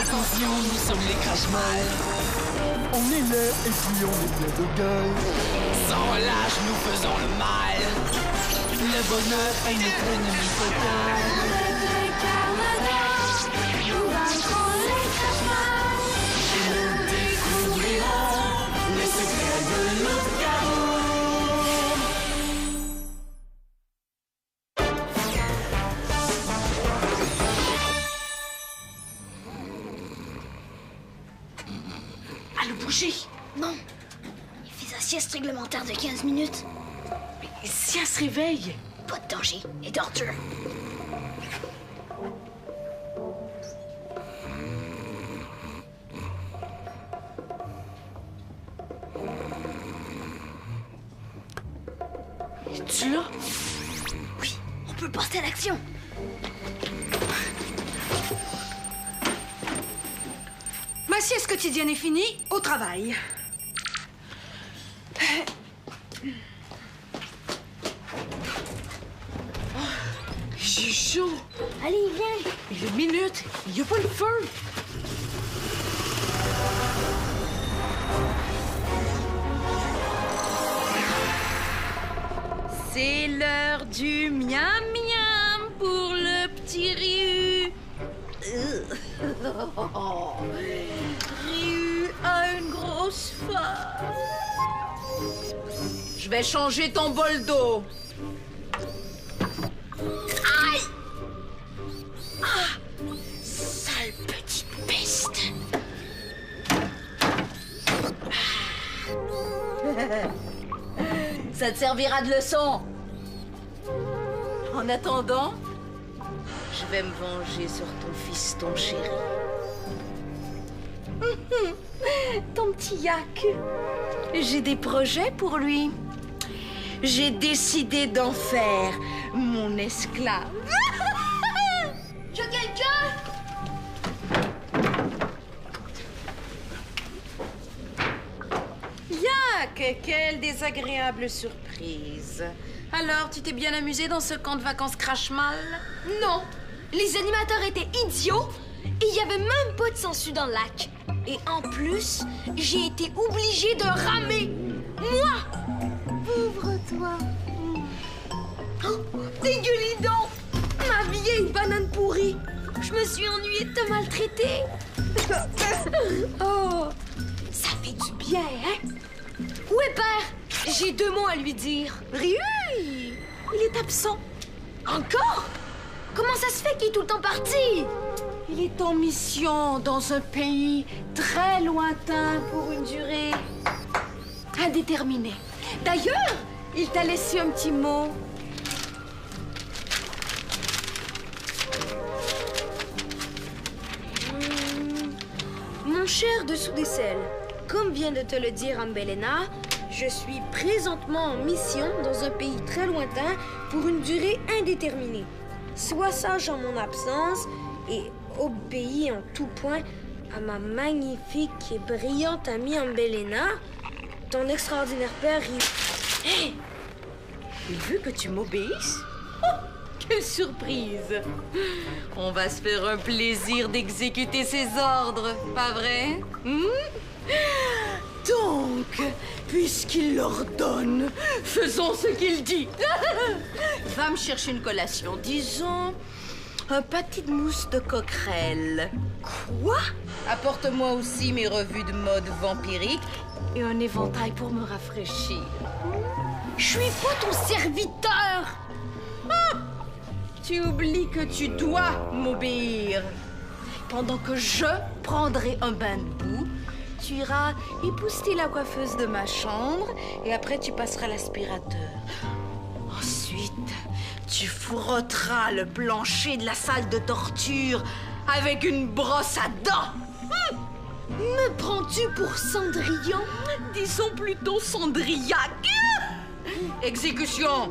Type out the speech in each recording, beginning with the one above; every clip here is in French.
Attention, nous sommes les crash-mal. On est là et puis on est bien de gueule. Sans relâche, nous faisons le mal. Le bonheur est notre ennemi total. Nous vaincrons les crash-mal. Et nous découvrirons les secrets de notre chaos. Allô, bouger! Non. Il fait sa sieste réglementaire de 15 minutes. Mais si elle se réveille? Pas de danger et d'ordure. Es-tu là? Oui, on peut passer à l'action. Ma sieste quotidienne est finie, au travail. J'ai chaud! Allez, viens. Mais le minute, il n'y a pas le feu! C'est l'heure du miam miam pour le petit Ryu. Ryu a une grosse faim. Je vais changer ton bol d'eau. Aïe! Ah! Sale petite peste. Ça te servira de leçon. En attendant, je vais me venger sur ton fiston chéri. Ton petit yak. J'ai des projets pour lui. J'ai décidé d'en faire mon esclave. Tu as quelqu'un? Yak, quelle désagréable surprise. Alors, tu t'es bien amusé dans ce camp de vacances crash-mal? Non. Les animateurs étaient idiots et il y avait même pas de sangsue dans le lac. Et en plus, j'ai été obligée de ramer. Moi! Pauvre toi. Oh, dégueulis donc! Ma vieille banane pourrie! Je me suis ennuyée de te maltraiter. Oh, ça fait du bien, hein? Où est père? J'ai 2 mots à lui dire. Ryu, il est absent. Encore? Comment ça se fait qu'il est tout le temps parti? Il est en mission dans un pays très lointain pour une durée indéterminée. D'ailleurs, il t'a laissé un petit mot. Mon cher dessous des selles, comme vient de te le dire Ambelena, je suis présentement en mission dans un pays très lointain pour une durée indéterminée. Sois sage en mon absence et obéis en tout point à ma magnifique et brillante amie Ambelena, ton extraordinaire père. Hé! Il veut que tu m'obéisses? Oh, quelle surprise! On va se faire un plaisir d'exécuter ses ordres, pas vrai? Donc, puisqu'il l'ordonne, faisons ce qu'il dit. Va me chercher une collation, disons un pâté de mousse de coquerelle. Quoi? Apporte-moi aussi mes revues de mode vampirique et un éventail pour me rafraîchir. Je suis pas ton serviteur! Ah! Tu oublies que tu dois m'obéir. Pendant que je prendrai un bain de boue, tu iras épousseter la coiffeuse de ma chambre et après tu passeras l'aspirateur. Ensuite, tu frotteras le plancher de la salle de torture avec une brosse à dents. Me prends-tu pour Cendrillon? Disons plutôt Cendrillac. Exécution.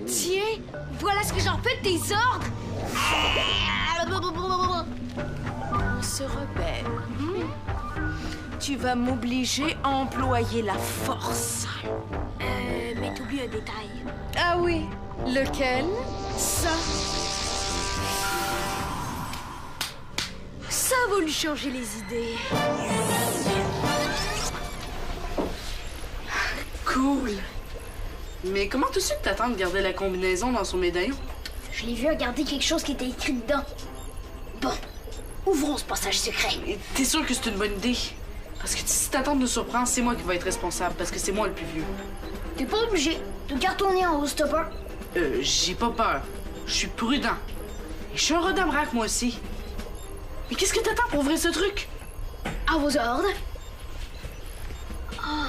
Tiens, voilà ce que j'en fais de tes ordres! On se rebelle. Tu vas m'obliger à employer la force. Mais t'oublies un détail. Ah oui, lequel? Ça voulu changer les idées. Cool. Mais comment tout de suite ta tante gardait la combinaison dans son médaillon? Je l'ai vu regarder quelque chose qui était écrit dedans. Bon, ouvrons ce passage secret. Mais t'es sûr que c'est une bonne idée? Parce que si ta tante nous surprend, c'est moi qui vais être responsable, parce que c'est moi le plus vieux. T'es pas obligé de cartonner en haut, stopper. J'ai pas peur. Je suis prudent. Et je suis un rodamrac, moi aussi. Mais qu'est-ce que t'attends pour ouvrir ce truc? À vos ordres. Ah,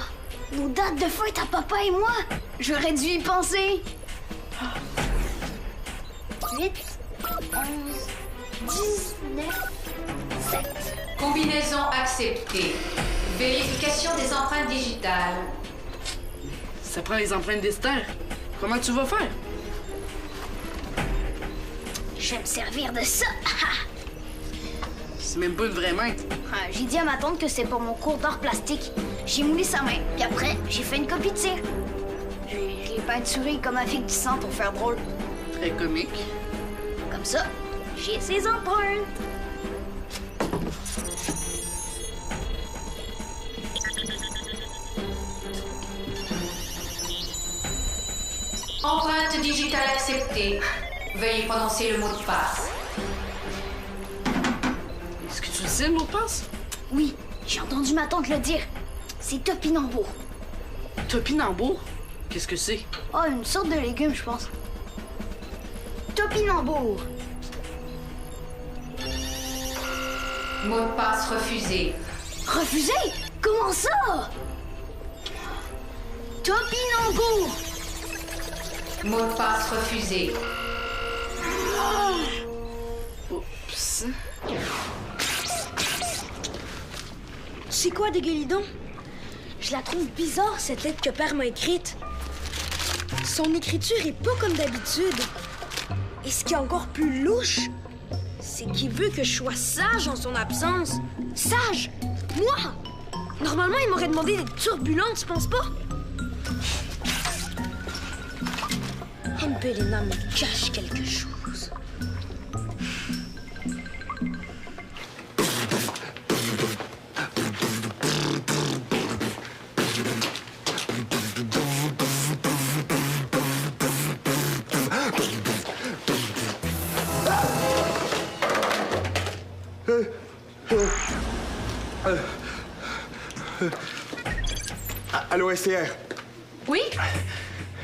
nos dates de fête à papa et moi. J'aurais dû y penser. 8, 11, 19, 7. Combinaison acceptée. Vérification des empreintes digitales. Ça prend les empreintes d'Esther. Comment tu vas faire? Je vais me servir de ça. C'est même pas une vraie main. J'ai dit à ma tante que c'est pour mon cours d'art plastique. J'ai moulé sa main, puis après, j'ai fait une copie de tir. Je l'ai peinturé comme un fictissant pour faire drôle. Très comique. Comme ça, j'ai ses empreintes. Empreinte digitale acceptée. Veuillez prononcer le mot de passe. Est-ce que tu le sais, le mot de passe? Oui, j'ai entendu ma tante le dire. C'est topinambour. Topinambour? Qu'est-ce que c'est? Oh, une sorte de légume, je pense. Topinambour. Mot de passe refusé. Refusé? Comment ça? Topinambour. Mot de passe refusé. Oups. C'est quoi, Dégueulidon? Je la trouve bizarre, cette lettre que Père m'a écrite. Son écriture est pas comme d'habitude. Et ce qui est encore plus louche, c'est qu'il veut que je sois sage en son absence. Sage? Moi? Normalement, il m'aurait demandé d'être turbulente, tu penses pas? Ambelina me cache quelque chose. Allô, STR? Oui,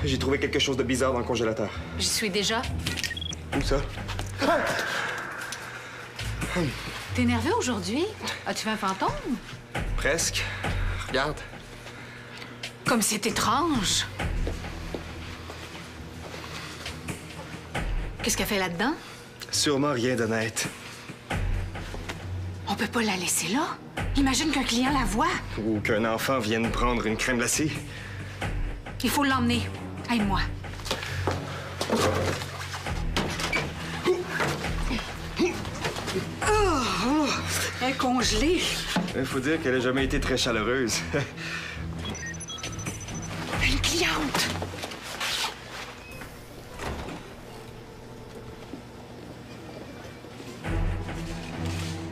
J'ai trouvé quelque chose de bizarre dans le congélateur. j'y suis déjà. Où ça? T'es nerveux aujourd'hui? As-tu fait un fantôme? Presque. Regarde. Comme c'est étrange. Qu'est-ce qu'elle fait là-dedans? Sûrement rien d'honnête. On peut pas la laisser là. Imagine qu'un client la voit. Ou qu'un enfant vienne prendre une crème glacée. Il faut l'emmener. Aide-moi. Elle est congelée. Il faut dire qu'elle a jamais été très chaleureuse. Une cliente.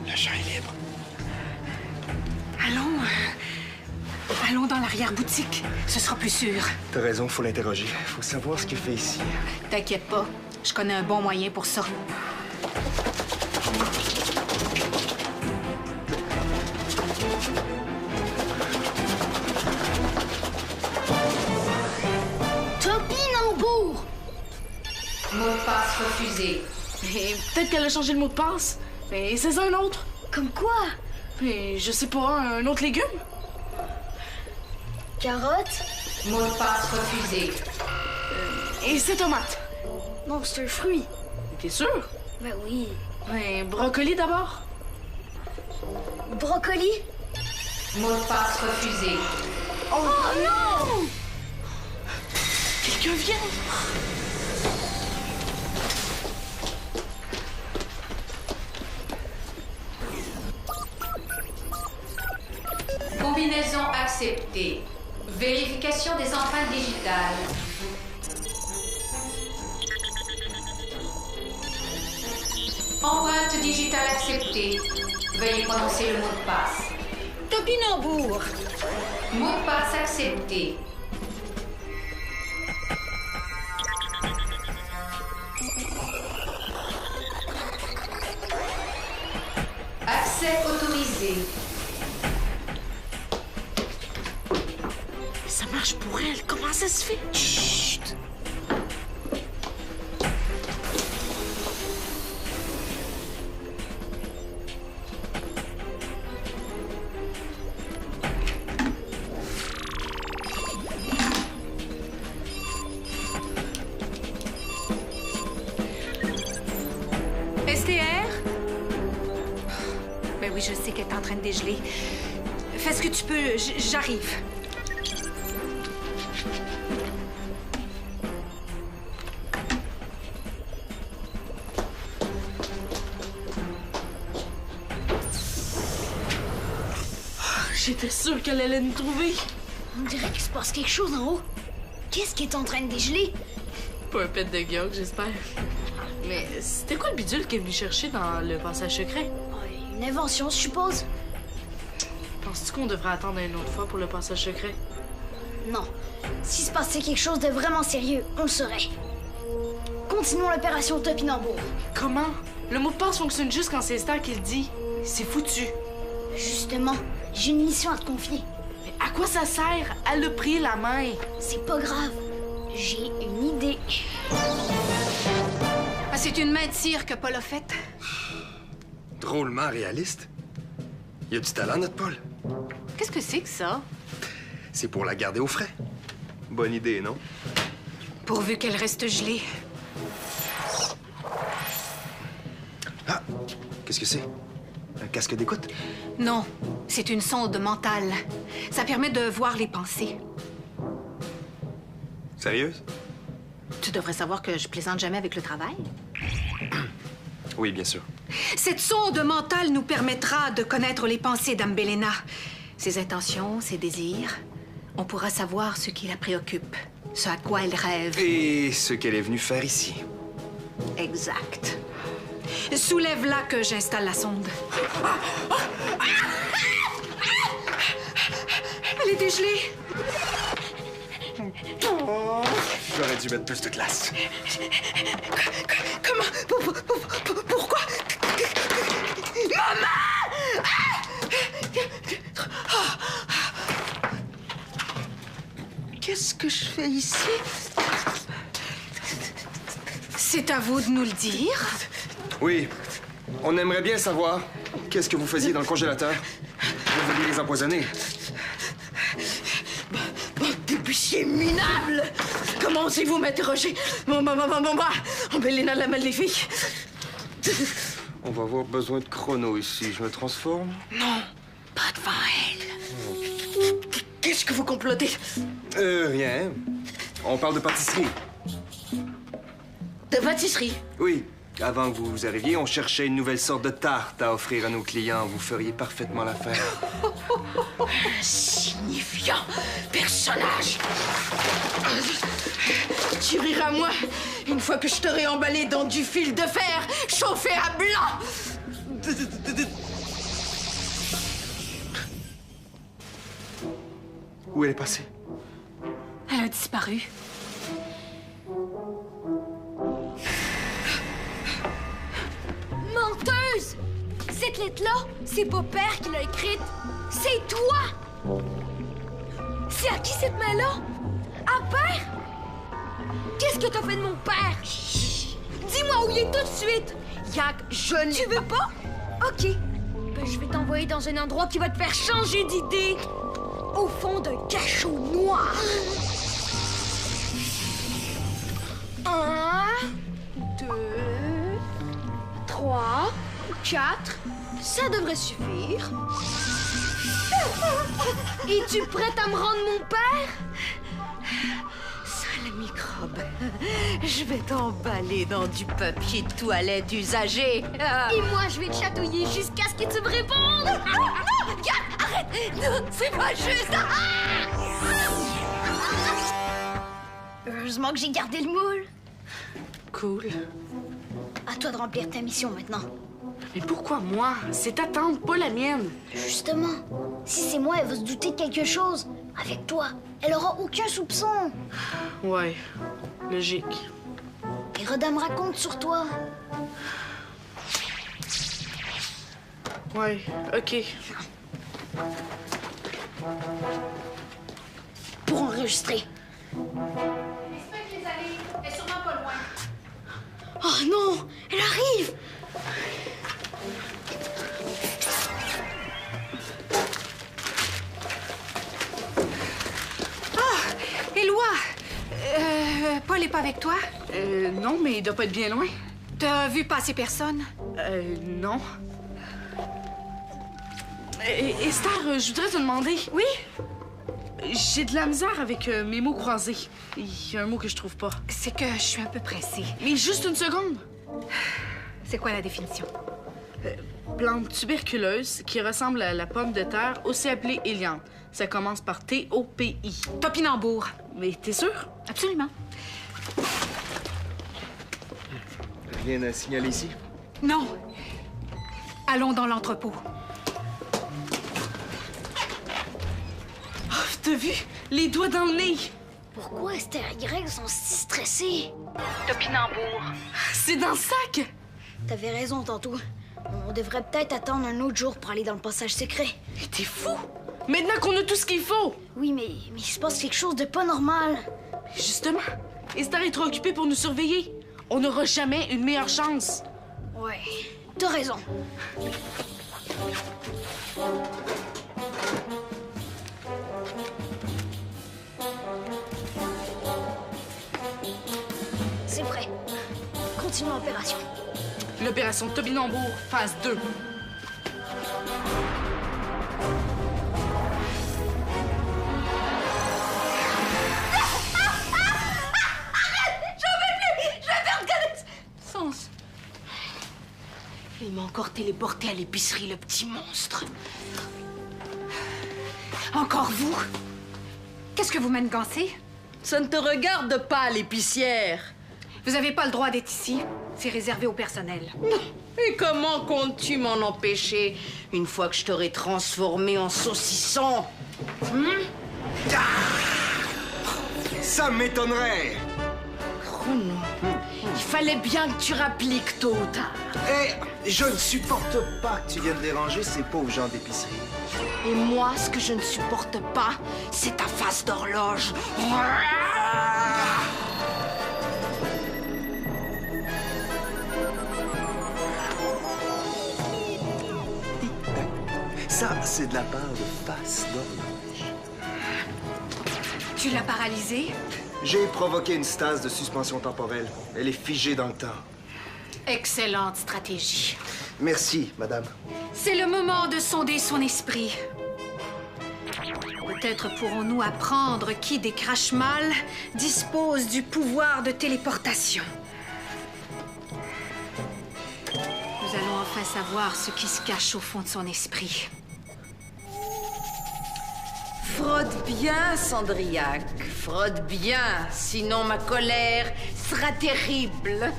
Le champ est libre. Allons dans l'arrière-boutique. Ce sera plus sûr. T'as raison, faut l'interroger. Faut savoir ce qu'il fait ici. T'inquiète pas. Je connais un bon moyen pour ça. Topinambour. Mot de passe refusé. Mais peut-être qu'elle a changé le mot de passe. Mais c'est un autre. Comme quoi? Mais je sais pas, un autre légume? Carotte? Mot de passe refusé. Et c'est tomate. Non, c'est un fruit. T'es sûr? Ben oui. Ben, brocoli d'abord. Brocoli? Mot de passe refusé. Oh non! Quelqu'un vient. Combinaison acceptée. Vérification des empreintes digitales. Empreinte digitale acceptée. Veuillez prononcer le mot de passe. Topinambour. Mot de passe accepté. Accès autorisé. Ça marche pour elle. Comment ça se fait? Chut! STR? Ben oui, je sais qu'elle est en train de dégeler. Fais ce que tu peux, j'arrive. J'étais sûre qu'elle allait nous trouver. On dirait qu'il se passe quelque chose en haut. Qu'est-ce qui est en train de dégeler? Pas un pet de gueule, j'espère. Mais c'était quoi le bidule qu'elle est venue chercher dans le passage secret? Une invention, je suppose. Penses-tu qu'on devrait attendre une autre fois pour le passage secret? Non. S'il se passait quelque chose de vraiment sérieux, on le saurait. Continuons l'opération Topinambour. Comment? Le mot de passe fonctionne juste quand c'est Esther qui le dit. C'est foutu. Justement, j'ai une mission à te confier. Mais à quoi ça sert? Elle a pris la main. C'est pas grave. J'ai une idée. Ah, c'est une main de cire que Paul a faite. Drôlement réaliste. Il y a du talent, notre Paul. Qu'est-ce que c'est que ça? C'est pour la garder au frais. Bonne idée, non? Pourvu qu'elle reste gelée. Ah! Qu'est-ce que c'est? Un casque d'écoute? Non, c'est une sonde mentale. Ça permet de voir les pensées. Sérieuse? Tu devrais savoir que je plaisante jamais avec le travail. Oui, bien sûr. Cette sonde mentale nous permettra de connaître les pensées d'Ambelena, ses intentions, ses désirs. On pourra savoir ce qui la préoccupe, ce à quoi elle rêve. Et ce qu'elle est venue faire ici. Exact. Soulève-la que j'installe la sonde. Elle est dégelée. J'aurais dû mettre plus de glace. Comment? Pourquoi? Maman! Qu'est-ce que je fais ici? C'est à vous de nous le dire. Oui. On aimerait bien savoir qu'est-ce que vous faisiez dans le congélateur. Vous vouliez les empoisonner. Débussier minable! Comment osez-vous m'interroger? Ambelena la maléfique. On va avoir besoin de chrono ici. Je me transforme? Non, pas devant elle. Qu'est-ce que vous complotez? Rien. On parle de pâtisserie. De pâtisserie? Oui. Avant que vous arriviez, on cherchait une nouvelle sorte de tarte à offrir à nos clients. Vous feriez parfaitement l'affaire. Signifiant personnage! Tu riras moi une fois que je t'aurai emballé dans du fil de fer chauffé à blanc! Où elle est passée? Elle a disparu. Menteuse! Cette lettre-là, c'est pas Père qui l'a écrite. C'est toi! C'est à qui cette main-là? À Père? Qu'est-ce que t'as fait de mon père? Dis-moi où il est tout de suite! Yak, je ne... Tu veux pas? OK. Ben, je vais t'envoyer dans un endroit qui va te faire changer d'idée. Au fond d'un cachot noir. 1, 2, 3, 4. Ça devrait suffire. Es-tu prête à me rendre mon père? Sale microbe. Je vais t'emballer dans du papier de toilette usagé. Et moi, je vais te chatouiller jusqu'à ce que tu me répondes. Non! Yak, arrête! Non, c'est pas juste! Heureusement que j'ai gardé le moule. Cool. À toi de remplir ta mission maintenant. Mais pourquoi moi? C'est ta tante, pas la mienne. Justement, si c'est moi, elle va se douter de quelque chose. Avec toi, elle aura aucun soupçon. Ouais, logique. Et Rodin me raconte sur toi. Ouais, OK. Pour enregistrer. Inspecte les allées. Elle est sûrement pas loin. Oh non, elle arrive. Éloi! Paul est pas avec toi? Non, mais il doit pas être bien loin. T'as vu passer personne? Non. Esther, je voudrais te demander. Oui? J'ai de la misère avec mes mots croisés. Il y a un mot que je trouve pas. C'est que je suis un peu pressée. Mais juste une seconde. C'est quoi la définition? Plante tuberculeuse qui ressemble à la pomme de terre, aussi appelée Hélianthe. Ça commence par T-O-P-I. Topinambour. Mais t'es sûr? Absolument. Rien à signaler ici? Non. Allons dans l'entrepôt. Oh, t'as vu? Les doigts dans le nez. Pourquoi Esther et Y sont si stressés? Topinambour. C'est dans le sac. T'avais raison tantôt. On devrait peut-être attendre un autre jour pour aller dans le passage secret. Mais t'es fou. Maintenant qu'on a tout ce qu'il faut. Oui, mais il se passe quelque chose de pas normal. Justement, Esther est trop occupée pour nous surveiller. On n'aura jamais une meilleure chance. Ouais, t'as raison. C'est prêt. Continue l'opération. L'opération Topinambour, phase 2. Il m'a encore téléporté à l'épicerie, le petit monstre. Encore vous? Qu'est-ce que vous m'engancez? Ça ne te regarde pas, l'épicière. Vous n'avez pas le droit d'être ici. C'est réservé au personnel. Et comment comptes-tu m'en empêcher une fois que je t'aurai transformé en saucisson? Ça m'étonnerait! Oh non. Il fallait bien que tu rappliques tôt ou tard. Eh, je ne supporte pas que tu viennes déranger ces pauvres gens d'épicerie. Et moi, ce que je ne supporte pas, c'est ta face d'horloge. Ça, c'est de la part de face d'horloge. Tu l'as paralysée? J'ai provoqué une stase de suspension temporelle. Elle est figée dans le temps. Excellente stratégie. Merci, madame. C'est le moment de sonder son esprit. Peut-être pourrons-nous apprendre qui des Crashmal dispose du pouvoir de téléportation. Nous allons enfin savoir ce qui se cache au fond de son esprit. Frotte bien, Cendrillac. Frotte bien, sinon ma colère sera terrible.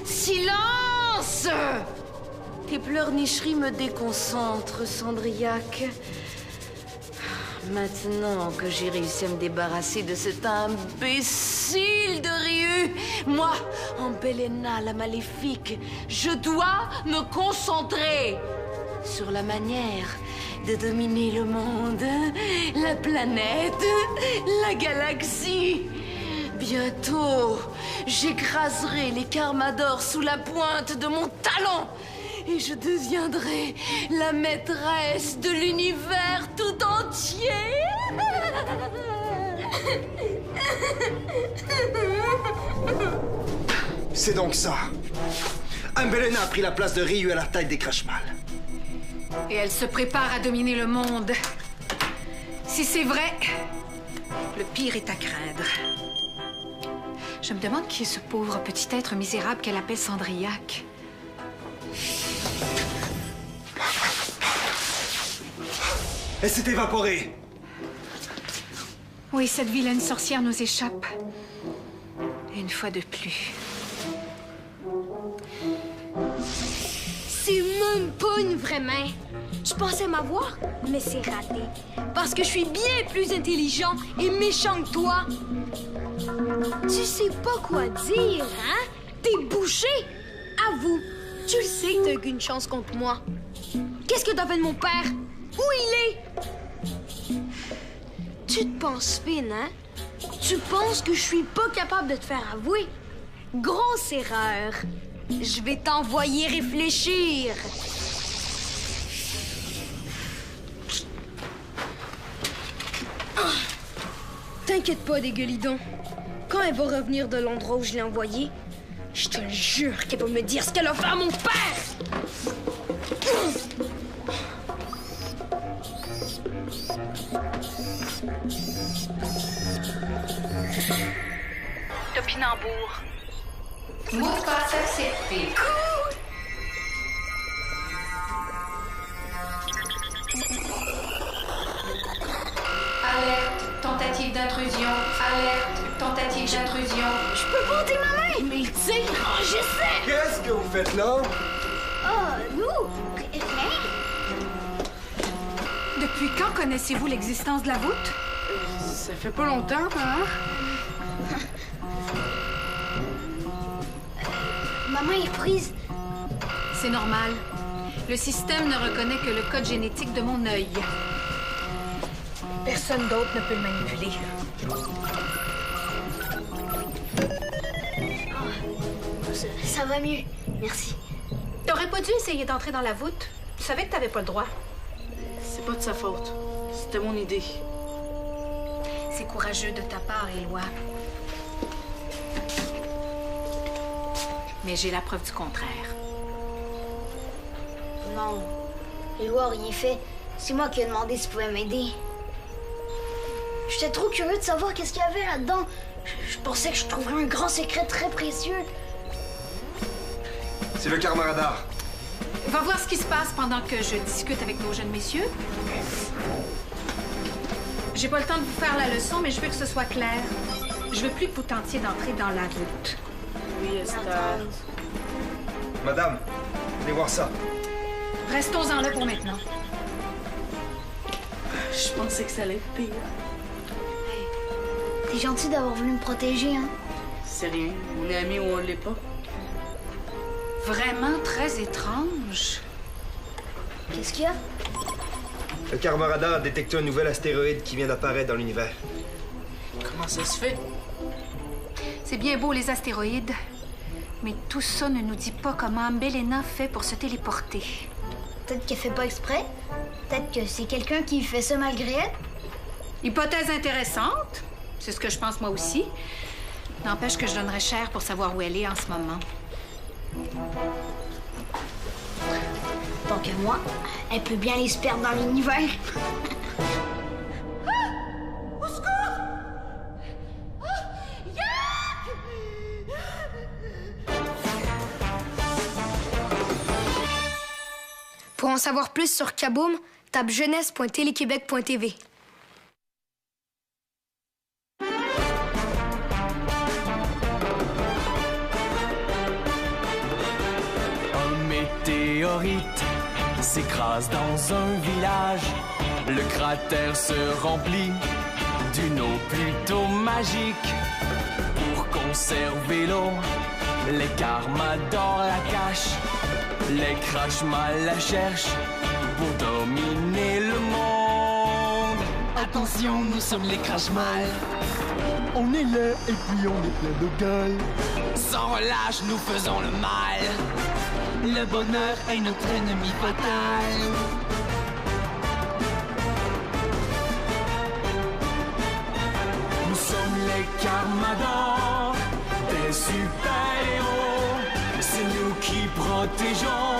Silence! Tes pleurnicheries me déconcentrent, Cendrillac. Maintenant que j'ai réussi à me débarrasser de cet imbécile de Ryu, moi, Ambelena la maléfique, je dois me concentrer sur la manière de dominer le monde, la planète, la galaxie. Bientôt, j'écraserai les Carmadors sous la pointe de mon talon et je deviendrai la maîtresse de l'univers tout entier. C'est donc ça. Ambelena a pris la place de Ryu à la tête des Crashmal. Et elle se prépare à dominer le monde. Si c'est vrai, le pire est à craindre. Je me demande qui est ce pauvre petit être misérable qu'elle appelle Cendrillac. Elle s'est évaporée. Oui, cette vilaine sorcière nous échappe. Une fois de plus. Pas une vraie main. Tu pensais m'avoir, mais c'est raté. Parce que je suis bien plus intelligent et méchant que toi. Tu sais pas quoi dire, hein? T'es bouché. Avoue, tu le sais que t'as qu'une chance contre moi. Qu'est-ce que t'as fait de mon père? Où il est? Tu te penses fine, hein? Tu penses que je suis pas capable de te faire avouer? Grosse erreur. Je vais t'envoyer réfléchir. T'inquiète pas, dégueulidon. Quand elle va revenir de l'endroit où je l'ai envoyée, je te le jure qu'elle va me dire ce qu'elle a fait à mon père! Topinambour. Mot de passe accepté. Alerte, tentative d'intrusion. Alerte, tentative d'intrusion. Je peux compter ma main! Mais il tire! Oh, j'essaie! Qu'est-ce que vous faites là? Oh, nous? Rien? Depuis quand connaissez-vous l'existence de la voûte? Ça fait pas longtemps, hein? Ma main est prise. C'est normal. Le système ne reconnaît que le code génétique de mon œil. Personne d'autre ne peut le manipuler. Ça va mieux. Merci. T'aurais pas dû essayer d'entrer dans la voûte. Tu savais que t'avais pas le droit. C'est pas de sa faute. C'était mon idée. C'est courageux de ta part, Éloi. Mais j'ai la preuve du contraire. Non. Éloi a rien fait. C'est moi qui ai demandé s'il pouvait m'aider. J'étais trop curieux de savoir qu'est-ce qu'il y avait là-dedans. Je pensais que je trouverais un grand secret très précieux. C'est le karma radar. Va voir ce qui se passe pendant que je discute avec nos jeunes messieurs. J'ai pas le temps de vous faire la leçon, mais je veux que ce soit clair. Je veux plus que vous tentiez d'entrer dans la voûte. Oui, Esther. Madame, venez voir ça. Restons-en là pour maintenant. Je pensais que ça allait être pire. T'es gentil d'avoir voulu me protéger, hein? C'est rien. On est amis ou on l'est pas. Vraiment très étrange. Qu'est-ce qu'il y a? Le karma radar a détecté un nouvel astéroïde qui vient d'apparaître dans l'univers. Comment ça se fait? C'est bien beau, les astéroïdes. Mais tout ça ne nous dit pas comment Ambelena fait pour se téléporter. Peut-être qu'elle fait pas exprès. Peut-être que c'est quelqu'un qui fait ça malgré elle. Hypothèse intéressante. C'est ce que je pense moi aussi. N'empêche que je donnerais cher pour savoir où elle est en ce moment. Tant que moi, elle peut bien aller se perdre dans l'univers. Au secours! Pour en savoir plus sur Kaboom, tape jeunesse.téléquébec.tv. Un météorite s'écrase dans un village. Le cratère se remplit d'une eau plutôt magique. Pour conserver l'eau, les Karmadors la cachent. Les Crashmal la cherchent pour dominer le monde. Attention, nous sommes les Crashmal. On est là et puis on est plein de gueule. Sans relâche, nous faisons le mal. Le bonheur est notre ennemi fatal. Nous sommes les Karmadors, des super-héros. C'est nous qui protégeons